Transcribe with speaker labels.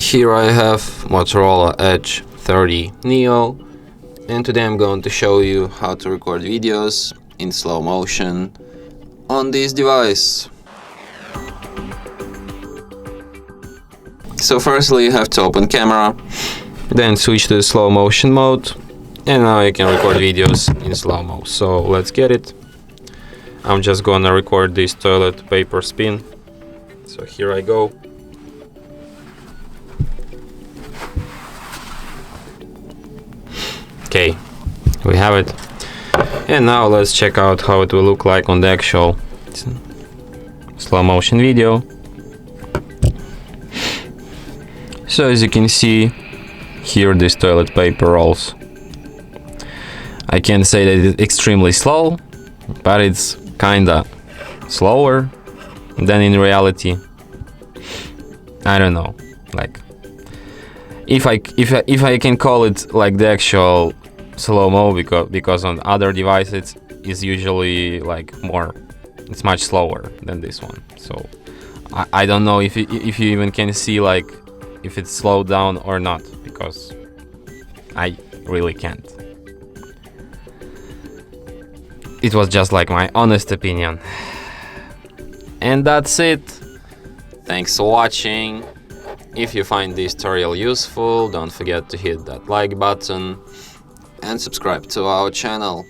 Speaker 1: Here I have Motorola Edge 30 Neo, and today I'm going to show you how to record videos in slow motion on this device. So firstly you have to open camera, then switch to slow motion mode, and now you can record videos in slow-mo. So let's get it. I'm just gonna record this toilet paper spin. So here I go. Okay, we have it. And now let's check out how it will look like on the actual slow motion video. So as you can see, here this toilet paper rolls. I can't say that it's extremely slow, but it's kinda slower than in reality. I don't know, like if I can call it like the actual slow-mo, because on other devices it's usually like it's much slower than this one. So I don't know if you even can see like if it's slowed down or not, because I really can't. It was just like my honest opinion. And that's it. Thanks for watching. If you find this tutorial useful, don't forget to hit that like button and subscribe to our channel.